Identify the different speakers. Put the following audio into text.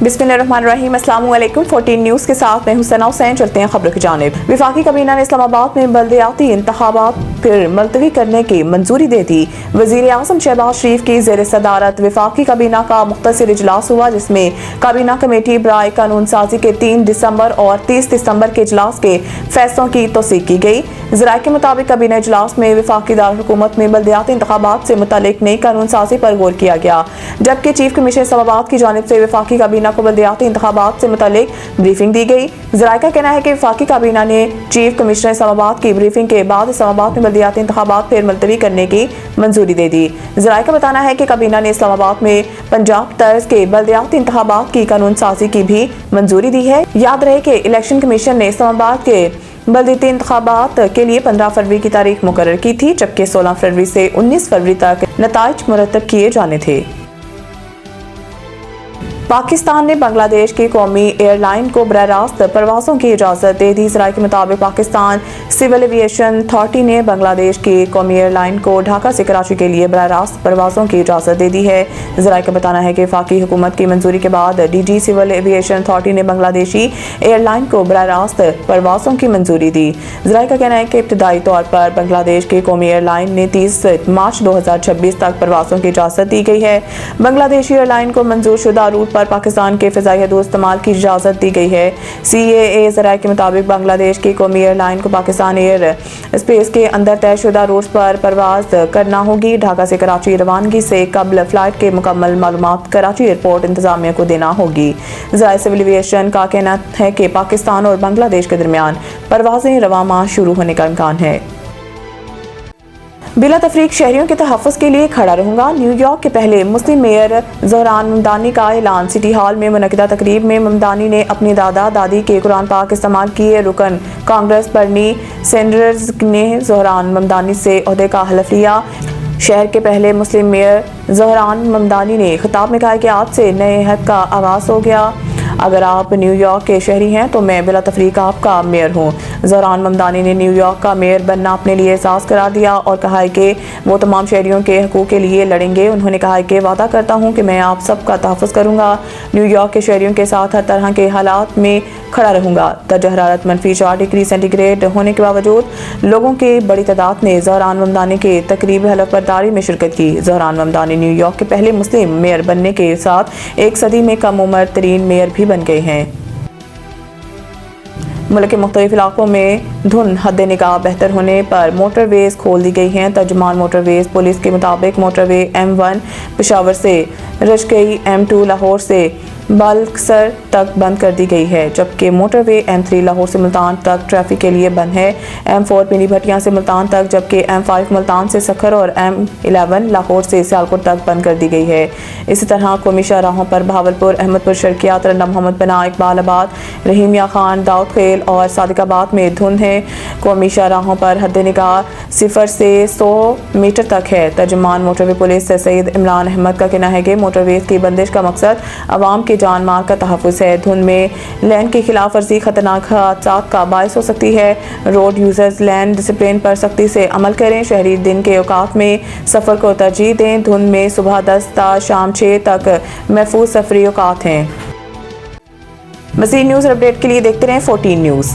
Speaker 1: बिस्मिल्लाहिर्रहमानिर्रहीम। अस्सलाम वालेकुम। 14 न्यूज़ के साथ मैं हुसैना हुसैन। चलते हैं खबरों की जानिब। वफाकी काबीना ने इस्लामाबाद में बल्दियाती इंतखाबात फिर मुलतवी करने की मंजूरी दे दी। वज़ीर आज़म शहबाज शरीफ की ज़ेर सदारत वफाकी काबीना का मुख्तसर इजलास हुआ, जिसमें काबीना कमेटी बराए कानून साजी के 3 दिसंबर और 30 दिसंबर के इजलास के फैसलों की तौसीक की गई। ज़राए के मुताबिक काबीना इजलास में वफाकी दारुल-हुकूमत में बल्दियाती इंतखाबात से मुतालिक नई कानून साजी पर गौर किया गया, जबकि चीफ कमिश्नर इस्लामाबाद की जानिब से वफाकी काबीना को बल्दियाती इंतखाबात से मुतालिक ब्रीफिंग दी गई। ज़राए का कहना है कि वफाकी काबीना ने चीफ कमिश्नर इस्लामाबाद की ब्रीफिंग के बाद इस्लामाबाद में बल्दियाती इंतखाबात फिर मुलतवी करने की मंजूरी दे दी। ज़राए का बताना है कि काबीना ने इस्लामाबाद में पंजाब तर्ज के बल्दियाती इंतखाबात की कानून साजी की भी मंजूरी दी है। याद रहे कि इलेक्शन कमीशन ने इस्लामाबाद के बल्दियाती इंतखाबात के लिए 15 फरवरी की तारीख मुकर्रर की थी, जबकि 16 फरवरी से 19 फरवरी तक नताइज मुरतब किए जाने थे। पाकिस्तान ने बांग्लादेश की कौमी एयरलाइन को बराह रास्त परवाज़ों की इजाज़त दे दी। ज़राए के मुताबिक पाकिस्तान सिविल एविएशन अथॉरिटी ने बांग्लादेश की कौमी एयरलाइन को ढाका से कराची के लिए बराह रास्त परवाज़ों की इजाज़त दे दी है। ज़राए का बताना है कि वफाकी हुकूमत की मंजूरी के बाद DG सिविल एविएशन अथॉरिटी ने बांग्लादेशी एयरलाइन को बराह रास्त परवाज़ों की मंजूरी दी। ज़राए का कहना है कि इब्तदाई तौर पर बांग्लादेश की कौमी एयरलाइन ने 30 मार्च 2026 तक परवाज़ों की इजाज़त दी गई है। बांग्लादेशी एयरलाइन को मंजूर शुदा रूट पाकिस्तान के फ़िज़ाई हदूद इस्तेमाल की इजाज़त दी गई है। CAA ज़राए के मुताबिक बांग्लादेश की कौमी एयरलाइन को पाकिस्तान एयर स्पेस के अंदर तयशुदा रूट पर परवाज़ करना होगी। ढाका से कराची रवानगी से कबल फ्लाइट के मुकम्मल मालूमात कराची एयरपोर्ट इंतज़ामिया को देना होगी। ज़राए सिविल एविएशन का कहना है कि पाकिस्तान और बांग्लादेश के दरमियान परवाज़ें रवां माह शुरू होने का इम्कान है। बिला तफरीक शहरियों के तहफ़्फ़ुज़ के लिए खड़ा रहूंगा। न्यूयॉर्क के पहले मुस्लिम मेयर ज़ोहरान ममदानी का ऐलान। सिटी हॉल में मुनक़िदा तकरीब में ममदानी ने अपनी दादा दादी के कुरान पाक इस्तेमाल किए। रुकन कांग्रेस बर्नी सैंडर्स ने ज़ोहरान ममदानी से ओहदे का हलफ लिया। शहर के पहले मुस्लिम मेयर ज़ोहरान ममदानी ने खिताब में कहा कि आज से नए अहद का आगाज़ हो गया। अगर आप न्यूयॉर्क के शहरी हैं तो मैं बिला तफरीक आपका मेयर हूँ। ज़ोहरान ममदानी ने न्यूयॉर्क का मेयर बनना अपने लिए एहसास करार दिया और कहा है कि वो तमाम शहरियों के हकूक़ के लिए लड़ेंगे। उन्होंने कहा है कि वादा करता हूँ कि मैं आप सबका तहफ़्फ़ुज़ करूँगा। न्यूयॉर्क के शहरियों के साथ हर तरह के हालात में खड़ा रहूँगा। दर्जा हरारत -4 डिग्री सेंटीग्रेड होने के बावजूद लोगों की बड़ी तादाद ने ज़ोहरान ममदानी के तकरीब हलफ बर्दारी में शिरकत की। ज़ोहरान ममदानी न्यूयॉर्क के पहले मुस्लिम मेयर बनने के साथ एक सदी में कम उम्र तरीन मेयर भी बन गए हैं। मुल्क के मुख्तलिफ इलाकों में धुंध हद निगाह बेहतर होने पर मोटरवेज खोल दी गई हैं। तर्जुमान मोटरवेज पुलिस के मुताबिक मोटरवे M1 पेशावर से रशकई, M2 लाहौर से बालकसर तक बंद कर दी गई है, जबकि मोटरवे M3 लाहौर से मुल्तान तक ट्रैफिक के लिए बंद है। M4 पिंडी भटियां से मुल्तान तक, जबकि M5 मुल्तान से सखर और M11 लाहौर से सियालकोट तक बंद कर दी गई है। इसी तरह कौमी शाहराहों पर बहावलपुर, अहमदपुर शर्कियात, रंडा मोहम्मद बना, इकबालाबाद, रहीमिया खान, दाऊद खेल और सादिकाबाद में धुंध है। कौमी शाहराहों पर हद निगाह 0 से 100 मीटर तक है। तर्जुमान मोटरवे पुलिस सईद इमरान अहमद का कहना है कि मोटरवेज की बंदिश का मकसद आवाम के जान माल का तहफ़्फ़ुज़ है। धुंध में लैन की खिलाफ वर्जी खतरनाक हादसात का बायस हो सकती है। रोड यूजर्स लैन डिसिप्लिन पर सख्ती से अमल करें। शहरी दिन के औकात में सफ़र को तरजीह दें। धुंध में सुबह 10 ता शाम 6 तक महफूज सफरी औकात हैं। मज़ीद न्यूज़ अपडेट के लिए देखते रहें 14 न्यूज़।